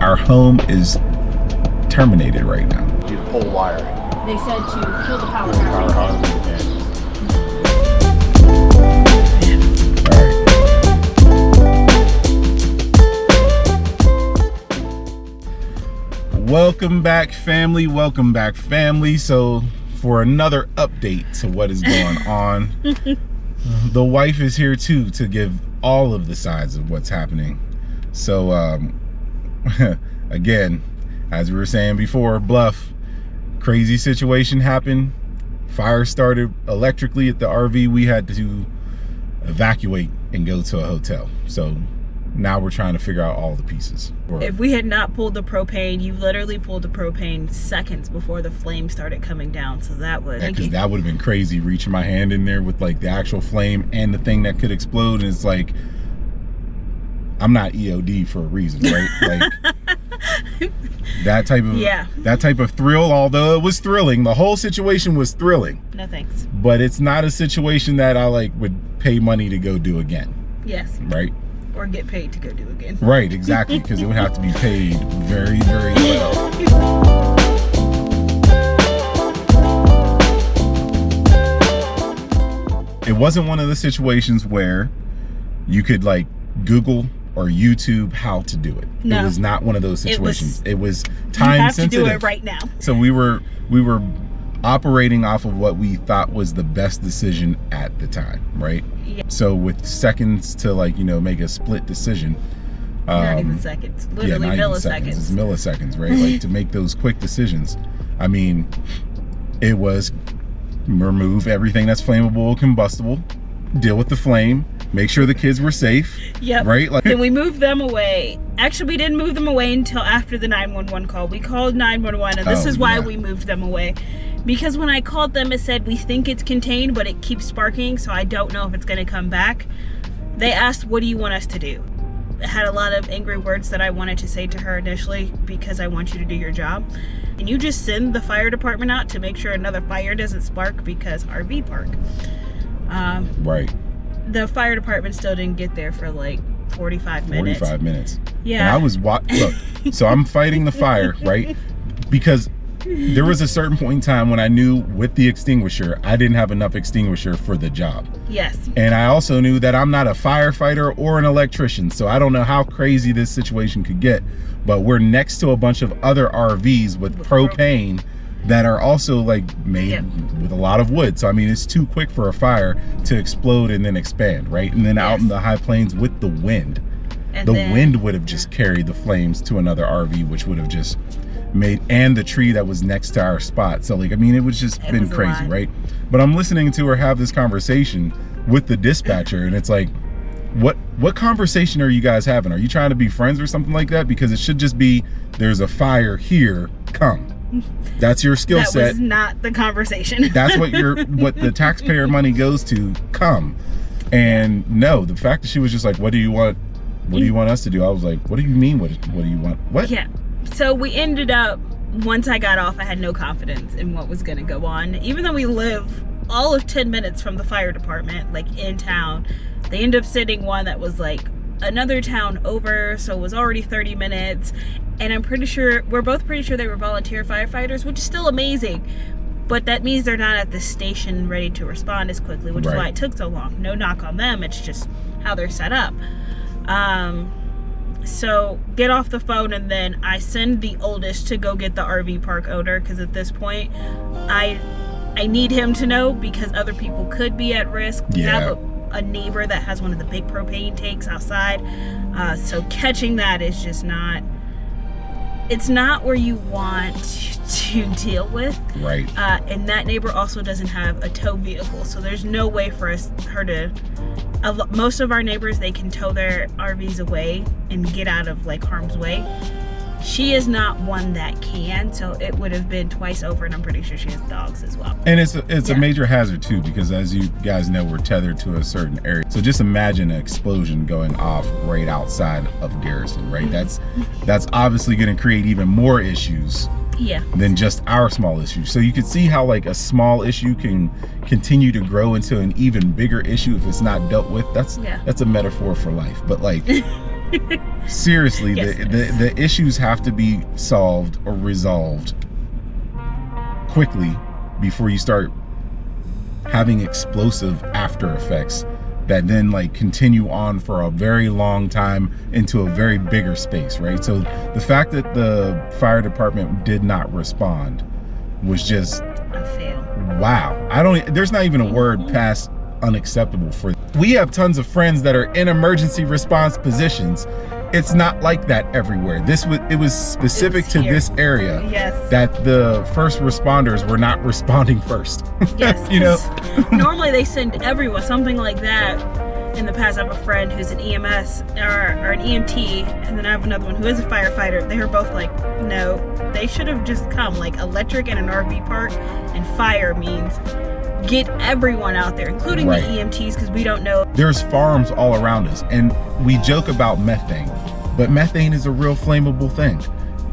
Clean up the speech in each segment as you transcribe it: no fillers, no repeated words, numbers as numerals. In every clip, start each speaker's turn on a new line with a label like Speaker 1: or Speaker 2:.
Speaker 1: our home is terminated right now.
Speaker 2: You pull wire.
Speaker 3: They said to kill the power.
Speaker 1: Welcome back, family. So for another update to what is going on, the wife is here too to give all of the sides of what's happening. So again, as we were saying before, Bluff, crazy situation happened. Fire started electrically at the RV. We had to evacuate and go to a hotel. So now we're trying to figure out all the pieces.
Speaker 3: If we had not pulled the propane, you literally pulled the propane seconds before the flame started coming down. So that would,
Speaker 1: because that would have been crazy, reaching my hand in there with like the actual flame and the thing that could explode. And it's like, I'm not EOD for a reason, right? Like that type of thrill, although it was thrilling, the whole situation was thrilling.
Speaker 3: No thanks.
Speaker 1: But it's not a situation that I like would pay money to go do again.
Speaker 3: Yes.
Speaker 1: Right?
Speaker 3: Or get paid to go do again.
Speaker 1: Right, exactly, because it would have to be paid very, very well. It wasn't one of the situations where you could like Google or YouTube how to do it. No. It was not one of those situations. It was time sensitive.
Speaker 3: You have to do it right now.
Speaker 1: So we were operating off of what we thought was the best decision at the time, right? Yeah. So with seconds to like, make a split decision.
Speaker 3: Not even seconds, literally milliseconds.
Speaker 1: It's milliseconds, right? Like to make those quick decisions. I mean, it was remove everything that's flammable, combustible, deal with the flame, make sure the kids were safe.
Speaker 3: Yep.
Speaker 1: Right? Like,
Speaker 3: then we moved them away. Actually, we didn't move them away until after the 911 call. We called 911, and this is why we moved them away. Because when I called them, it said, we think it's contained, but it keeps sparking, so I don't know if it's going to come back. They asked, what do you want us to do? I had a lot of angry words that I wanted to say to her initially, because I want you to do your job. And you just send the fire department out to make sure another fire doesn't spark because RV park.
Speaker 1: Right.
Speaker 3: The fire department still didn't get there for like 45 minutes.
Speaker 1: 45 minutes.
Speaker 3: Yeah.
Speaker 1: And I was, look, so I'm fighting the fire, right? Because there was a certain point in time when I knew with the extinguisher, I didn't have enough extinguisher for the job.
Speaker 3: Yes.
Speaker 1: And I also knew that I'm not a firefighter or an electrician, so I don't know how crazy this situation could get, but we're next to a bunch of other RVs with propane that are also like made with a lot of wood. So I mean, it's too quick for a fire to explode and then expand, right? And then out in the high plains with the wind, the wind would have just carried the flames to another RV, which would have just made, and the tree that was next to our spot. So like, I mean, it was just been crazy, right? But I'm listening to her have this conversation with the dispatcher, and it's like, what conversation are you guys having? Are you trying to be friends or something like that? Because it should just be, there's a fire here, come. That's your skill set.
Speaker 3: That was not the conversation.
Speaker 1: That's what the taxpayer money goes to, come. And no, the fact that she was just like, what do you want us to do? I was like, what do you mean, what do you want? What?
Speaker 3: Yeah. So we ended up, once I got off, I had no confidence in what was going to go on. Even though we live all of 10 minutes from the fire department, like in town, they ended up sending one that was like another town over, so it was already 30 minutes. And we're both pretty sure they were volunteer firefighters, which is still amazing. But that means they're not at the station ready to respond as quickly, which is why it took so long. No knock on them, it's just how they're set up. So get off the phone, and then I send the oldest to go get the RV park owner, because at this point I need him to know, because other people could be at risk. We have a neighbor that has one of the big propane tanks outside, so catching that is just not, it's not where you want to deal with.
Speaker 1: Right.
Speaker 3: And that neighbor also doesn't have a tow vehicle, so there's no way for her to, most of our neighbors, they can tow their RVs away and get out of like harm's way. She is not one that can, so it would have been twice over, and I'm pretty sure she has dogs as well.
Speaker 1: And it's a major hazard too, because as you guys know, we're tethered to a certain area. So just imagine an explosion going off right outside of Garrison, right? That's obviously going to create even more issues than just our small issue. So you can see how like a small issue can continue to grow into an even bigger issue if it's not dealt with. That's a metaphor for life. But like Seriously,
Speaker 3: Yes,
Speaker 1: the issues have to be solved or resolved quickly before you start having explosive after effects that then like continue on for a very long time into a very bigger space, right? So the fact that the fire department did not respond was just
Speaker 3: A fail.
Speaker 1: wow. There's not even a word past unacceptable for. We have tons of friends that are in emergency response positions. It's not like that everywhere. It was specific to
Speaker 3: here.
Speaker 1: this area.
Speaker 3: Yes.
Speaker 1: That the first responders were not responding first.
Speaker 3: Yes.
Speaker 1: You know,
Speaker 3: 'cause normally they send everyone something like that. In the past, I have a friend who's an EMS or an EMT, and then I have another one who is a firefighter. They were both like, no, they should have just come. Like electric in an RV park and fire means get everyone out there, including
Speaker 1: Right.
Speaker 3: the EMTs, because we don't know.
Speaker 1: there's farms all around us, and we joke about methane, but methane is a real flammable thing.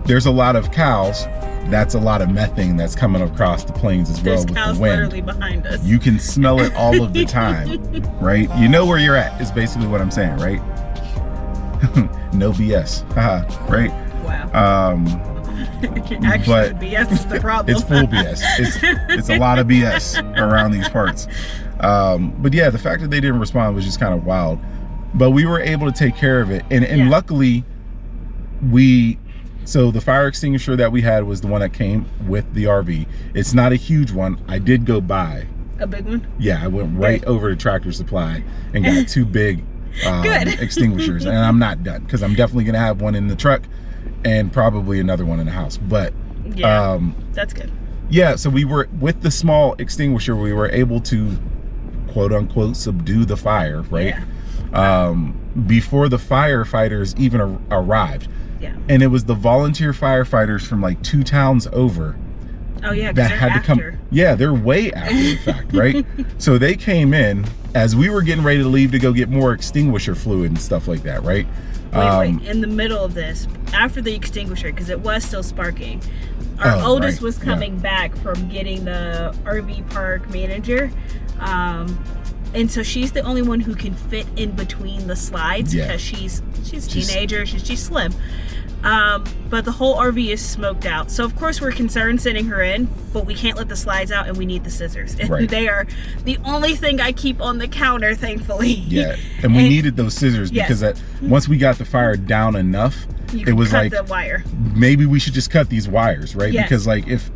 Speaker 1: There's a lot of cows. That's a lot of methane that's coming across the plains as well
Speaker 3: There's
Speaker 1: with
Speaker 3: cows
Speaker 1: the wind.
Speaker 3: literally behind us.
Speaker 1: You can smell it all of the time, right? You know where you're at is basically what I'm saying, right? No BS, haha, right?
Speaker 3: Wow. Actually,
Speaker 1: but
Speaker 3: BS is the problem.
Speaker 1: It's full BS. It's a lot of BS around these parts. But yeah, the fact that they didn't respond was just kind of wild. But we were able to take care of it, and
Speaker 3: Yeah.
Speaker 1: luckily, so the fire extinguisher that we had was the one that came with the RV. It's not a huge one. I did go buy.
Speaker 3: A big one?
Speaker 1: Yeah, I went right over to Tractor Supply and got two big
Speaker 3: Good.
Speaker 1: extinguishers, and I'm not done because I'm definitely gonna have one in the truck and probably another one in the house. But
Speaker 3: Yeah. That's good.
Speaker 1: yeah, so we were with the small extinguisher, we were able to quote unquote subdue the fire, right?
Speaker 3: Yeah.
Speaker 1: Before the firefighters even arrived.
Speaker 3: Yeah.
Speaker 1: And it was the volunteer firefighters from like 2 towns over
Speaker 3: Oh yeah,
Speaker 1: that
Speaker 3: because
Speaker 1: had to
Speaker 3: after.
Speaker 1: come. Yeah, they're way after the fact, right? So they came in as we were getting ready to leave to go get more extinguisher fluid and stuff like that, right?
Speaker 3: Wait, in the middle of this, after the extinguisher, because it was still sparking, our oldest
Speaker 1: right,
Speaker 3: was coming back from getting the RV park manager. And so she's the only one who can fit in between the slides
Speaker 1: Yeah.
Speaker 3: because she's a teenager, she's slim. But the whole RV is smoked out. So of course we're concerned sending her in, but we can't let the slides out and we need the scissors. And
Speaker 1: Right.
Speaker 3: they are the only thing I keep on the counter, thankfully.
Speaker 1: Yeah, and we needed those scissors
Speaker 3: Yes.
Speaker 1: because once we got the fire down enough,
Speaker 3: You
Speaker 1: it
Speaker 3: can
Speaker 1: was
Speaker 3: cut
Speaker 1: like
Speaker 3: the wire.
Speaker 1: maybe we should just cut these wires, right?
Speaker 3: Yes.
Speaker 1: Because like if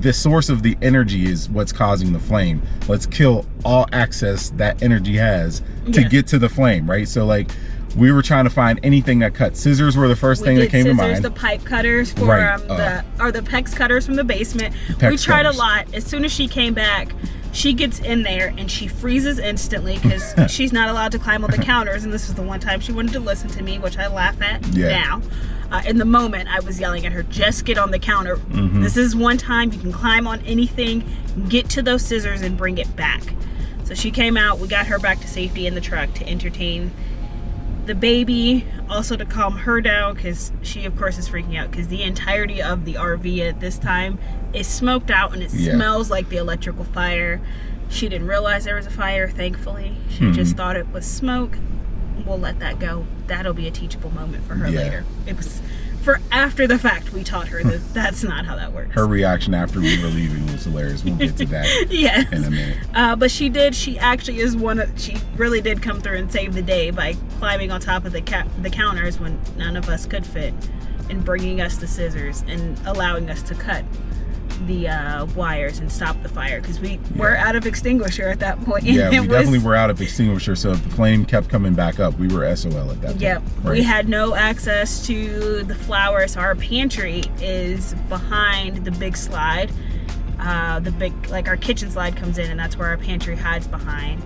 Speaker 1: the source of the energy is what's causing the flame, let's kill all access that energy has to
Speaker 3: Yes.
Speaker 1: get to the flame, right? So like we were trying to find anything that cut. Scissors were the first thing that came to mind.
Speaker 3: The pipe cutters for
Speaker 1: Right.
Speaker 3: the PEX cutters from the basement.
Speaker 1: PEX
Speaker 3: We tried
Speaker 1: cutters.
Speaker 3: a lot. As soon as she came back, she gets in there and she freezes instantly because she's not allowed to climb on the counters. And this is the one time she wanted to listen to me, which I laugh at now. In the moment, I was yelling at her, just get on the counter.
Speaker 1: Mm-hmm.
Speaker 3: This is one time you can climb on anything, get to those scissors and bring it back. So she came out, we got her back to safety in the truck to entertain the baby, also to calm her down because she of course is freaking out because the entirety of the RV at this time is smoked out and it smells like the electrical fire. She didn't realize there was a fire, thankfully. She just thought it was smoke. We'll let that go. That'll be a teachable moment for her later. It was for after the fact we taught her that that's not how that works.
Speaker 1: Her reaction after we were leaving was hilarious. We'll get to that
Speaker 3: Yes.
Speaker 1: in a minute.
Speaker 3: But she actually is she really did come through and save the day by climbing on top of the counters when none of us could fit and bringing us the scissors and allowing us to cut the wires and stop the fire because we were out of extinguisher at that point.
Speaker 1: Yeah, we definitely were out of extinguisher, so if the flame kept coming back up, we were SOL at that point.
Speaker 3: Yep.
Speaker 1: Right?
Speaker 3: We had no access to the flowers. Our pantry is behind the big slide. Our kitchen slide comes in and that's where our pantry hides behind.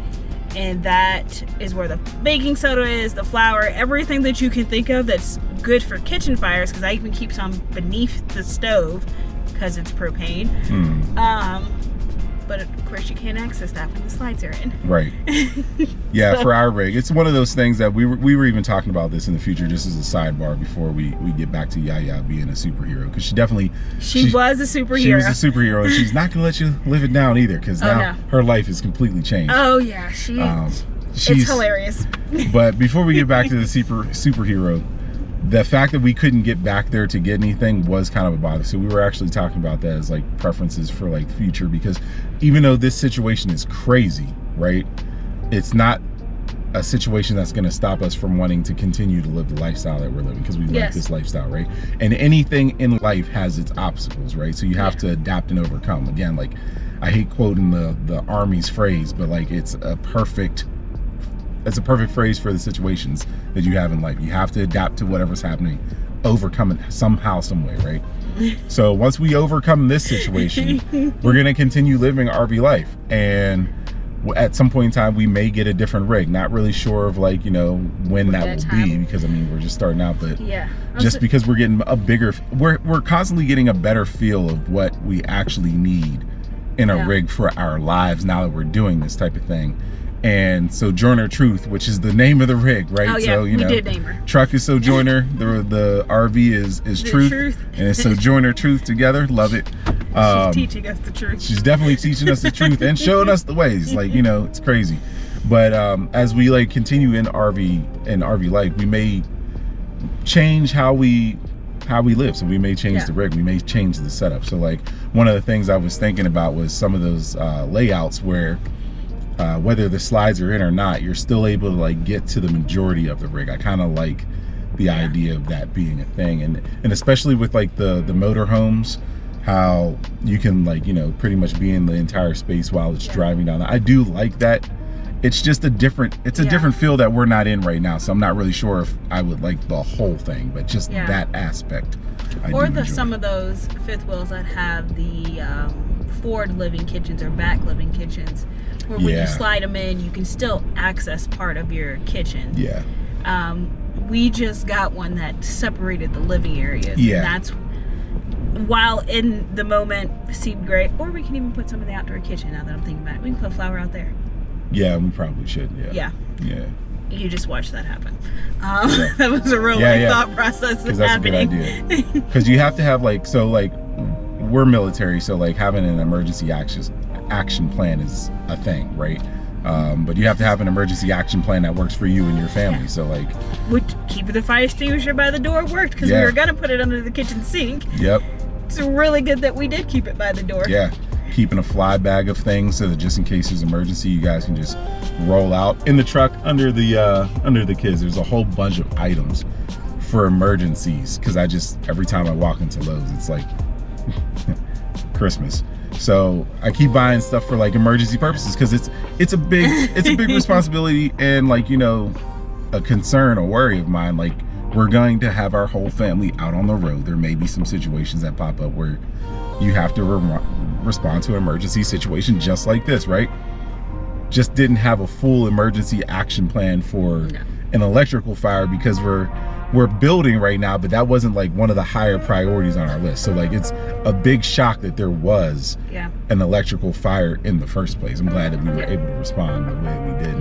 Speaker 3: And that is where the baking soda is, the flour, everything that you can think of that's good for kitchen fires because I even keep some beneath the stove because it's propane. But of course you can't access that when the slides are in.
Speaker 1: Right. Yeah, for our rig, it's one of those things that we were even talking about this in the future, just as a sidebar before we get back to Yaya being a superhero, because she was a superhero. She was a superhero, and she's not gonna let you live it down either, because now her life is completely changed.
Speaker 3: Oh yeah, It's hilarious.
Speaker 1: But before we get back to the superhero, the fact that we couldn't get back there to get anything was kind of a bother. So we were actually talking about that as like preferences for like future, because even though this situation is crazy, right? It's not a situation that's going to stop us from wanting to continue to live the lifestyle that we're living, because we like this lifestyle, right? And anything in life has its obstacles, right? So you have to adapt and overcome. Again, like, I hate quoting the Army's phrase, but like it's a perfect phrase for the situations that you have in life. You have to adapt to whatever's happening, overcome it somehow, some way, right? So once we overcome this situation, we're going to continue living RV life, and at some point in time we may get a different rig. Not really sure of like, you know, when that will be, because I mean, we're just starting out, but just because we're getting a bigger, we're constantly getting a better feel of what we actually need in a rig for our lives now that we're doing this type of thing. And Sojourner Truth, which is the name of the rig, right?
Speaker 3: Oh yeah,
Speaker 1: so, you know,
Speaker 3: we did name her.
Speaker 1: Truck is Sojourner, the RV is Truth, and it's Sojourner Truth together. Love it.
Speaker 3: She's teaching us the truth.
Speaker 1: She's definitely teaching us the truth and showing us the ways. Like, you know, it's crazy. But as we like continue in RV life, we may change how we live. So we may change the rig, we may change the setup. So like one of the things I was thinking about was some of those layouts where whether the slides are in or not, you're still able to like get to the majority of the rig. I kind of like the idea of that being a thing, and especially with like the motorhomes, how you can like, you know, pretty much be in the entire space while it's driving down. I do like that. It's just a different field that we're not in right now, so I'm not really sure if I would like the whole thing, but just that aspect I
Speaker 3: some of those fifth wheels that have the forward living kitchens or back living kitchens, where when you slide them in, you can still access part of your kitchen. We just got one that separated the living areas. And that's, while in the moment seemed great. Or we can even put some of the outdoor kitchen, now that I'm thinking about it. We can put a flower out there. Yeah,
Speaker 1: we probably should.
Speaker 3: You just watch that happen. That was a real thought process that's happening.
Speaker 1: That's a good idea. Because you have to have like, so like we're military, so like having an emergency action plan is a thing, right? But you have to have an emergency action plan that works for you and your family. So like,
Speaker 3: keeping the fire extinguisher by the door worked, because we were gonna put it under the kitchen sink. It's really good that we did keep it by the door. Keeping
Speaker 1: a fly bag of things so that just in case there's an emergency, you guys can just roll out in the truck under the kids. There's a whole bunch of items for emergencies, because every time I walk into Lowe's, it's like Christmas. So I keep buying stuff for like emergency purposes, because it's a big responsibility, and like, you know, a concern or worry of mine. Like, we're going to have our whole family out on the road. There may be some situations that pop up where you have to respond to an emergency situation just like this, right? Just didn't have a full emergency action plan for an electrical fire, because we're building right now, but that wasn't like one of the higher priorities on our list. So like, it's a big shock that there was an electrical fire in the first place. I'm glad that we were able to respond the way we did.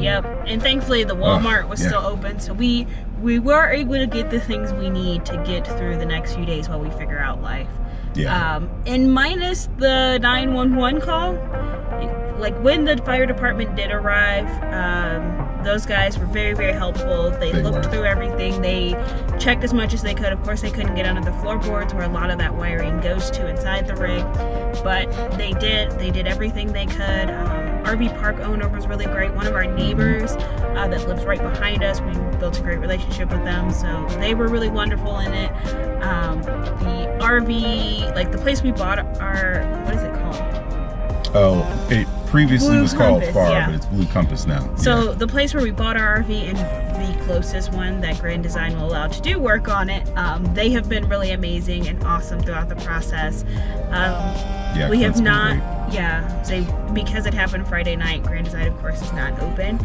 Speaker 3: And thankfully the Walmart was still open, so we were able to get the things we need to get through the next few days while we figure out life. And minus the 911 call, like when the fire department did arrive, those guys were very, very helpful. They looked through everything. They checked as much as they could. Of course, they couldn't get under the floorboards where a lot of that wiring goes to inside the rig, but they did everything they could. RV park owner was really great. One of our neighbors that lives right behind us, we built a great relationship with them, so they were really wonderful in it. The RV, like the place we bought what is it called?
Speaker 1: Oh, it previously
Speaker 3: Blue
Speaker 1: was
Speaker 3: Compass,
Speaker 1: called FAR, but it's Blue Compass now.
Speaker 3: So the place where we bought our RV, and the closest one that Grand Design will allow to do work on it, they have been really amazing and awesome throughout the process. We have not, because it happened Friday night, Grand Design of course is not open.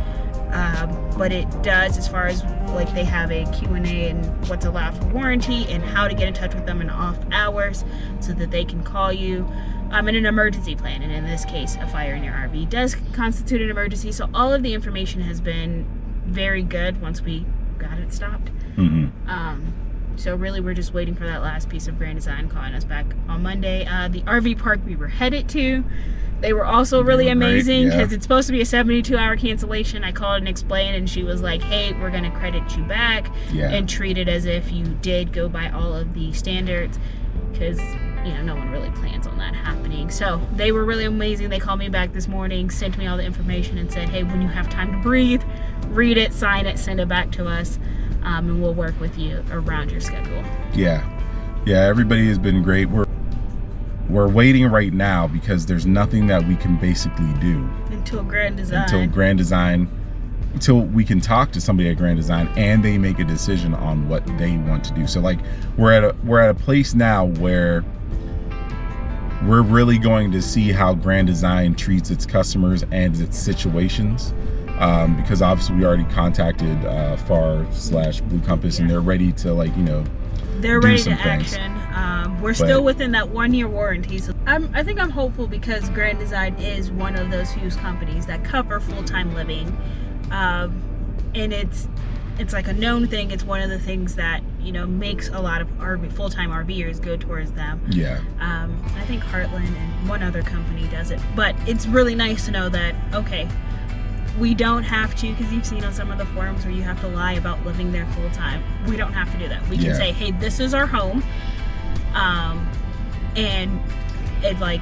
Speaker 3: But it does, as far as like, they have a Q&A and what's allowed for warranty and how to get in touch with them in off hours so that they can call you. And an emergency plan, and in this case a fire in your RV does constitute an emergency, so all of the information has been very good once we got it stopped. So really, we're just waiting for that last piece of Grand Design calling us back on Monday. The RV park we were headed to, they were also really amazing because it's supposed to be a 72-hour cancellation. I called and explained, and she was like, hey, we're going to credit you back and treat it as if you did go by all of the standards, because no one really plans on that happening. So they were really amazing. They called me back this morning, sent me all the information, and said, hey, when you have time to breathe, read it, sign it, send it back to us, and we'll work with you around your schedule.
Speaker 1: Yeah, everybody has been great. We're waiting right now because there's nothing that we can basically do
Speaker 3: until Grand Design,
Speaker 1: until we can talk to somebody at Grand Design and they make a decision on what they want to do. So like we're at a place now where we're really going to see how Grand Design treats its customers and its situations, because obviously we already contacted FAR/Blue Compass, and they're ready to
Speaker 3: they're ready to action. We're still within that 1-year warranty, so I think I'm hopeful, because Grand Design is one of those huge companies that cover full-time living, and it's like a known thing. It's one of the things that makes a lot of full-time RVers go towards them. I think Heartland and one other company does it, but it's really nice to know that, okay, we don't have to, because you've seen on some of the forums where you have to lie about living there full-time. We don't have to do that. We can say, hey, this is our home, and it, I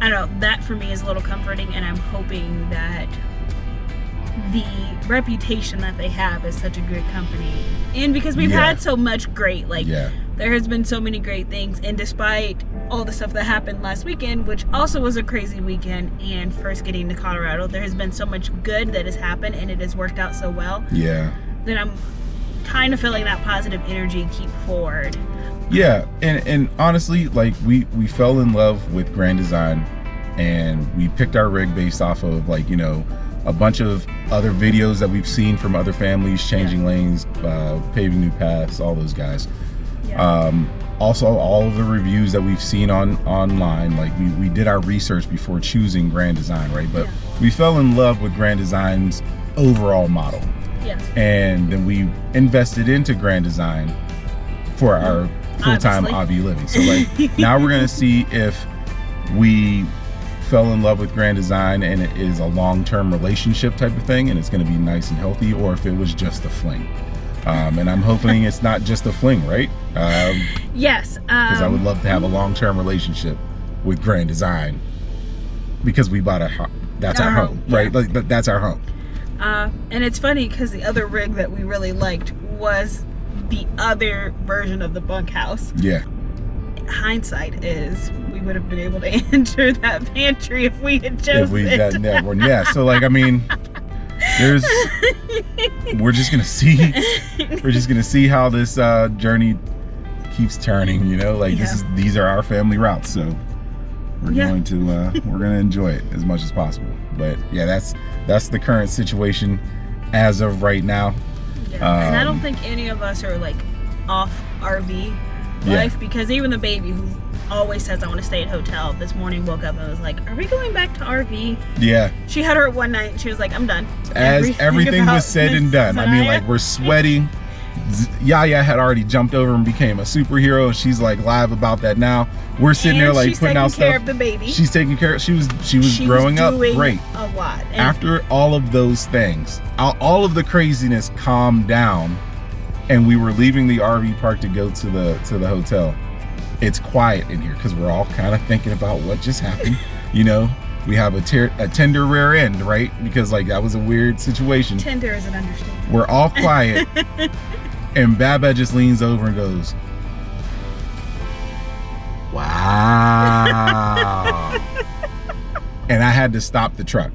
Speaker 3: don't know, that for me is a little comforting, and I'm hoping that the reputation that they have is such a great company, and because we've had so much great, there has been so many great things, and despite all the stuff that happened last weekend, which also was a crazy weekend, and first getting to Colorado, there has been so much good that has happened, and it has worked out so well that I'm kind of feeling that positive energy keep forward. And
Speaker 1: honestly, we fell in love with Grand Design, and we picked our rig based off of a bunch of other videos that we've seen from other families changing lanes, paving new paths, all those guys. Also, all of the reviews that we've seen online, we did our research before choosing Grand Design, right? But we fell in love with Grand Design's overall model. And then we invested into Grand Design for our full-time RV living. So now we're gonna see if we fell in love with Grand Design and it is a long-term relationship type of thing and it's going to be nice and healthy, or if it was just a fling. And I'm hoping it's not just a fling, right?
Speaker 3: Yes.
Speaker 1: Because I would love to have a long-term relationship with Grand Design, because we bought that's our home, right? That's our home.
Speaker 3: And it's funny because the other rig that we really liked was the other version of the bunkhouse. Hindsight is we would have been able to enter that pantry if we had chosen
Speaker 1: that one. So we're just gonna see how this journey keeps turning, these are our family routes, so we're going to enjoy it as much as possible. But that's the current situation as of right now.
Speaker 3: And I don't think any of us are off RV life, because even the baby, who always says I want to stay at hotel, this morning woke up and was like, are we going back to RV? She had her one night and she was like, I'm done.
Speaker 1: As everything was said and done, I mean, we're sweating. Yaya had already jumped over and became a superhero, and she's live about that now. We're sitting there putting out stuff. She's taking care of
Speaker 3: the baby.
Speaker 1: She's taking care of, she was growing up great.
Speaker 3: A lot. And
Speaker 1: after all of those things, all of the craziness calmed down, and we were leaving the RV park to go to the hotel. It's quiet in here because we're all kind of thinking about what just happened. We have a tender rear end, right? Because that was a weird situation.
Speaker 3: Tender is an understatement.
Speaker 1: We're all quiet, and Baba just leans over and goes, wow. And I had to stop the truck.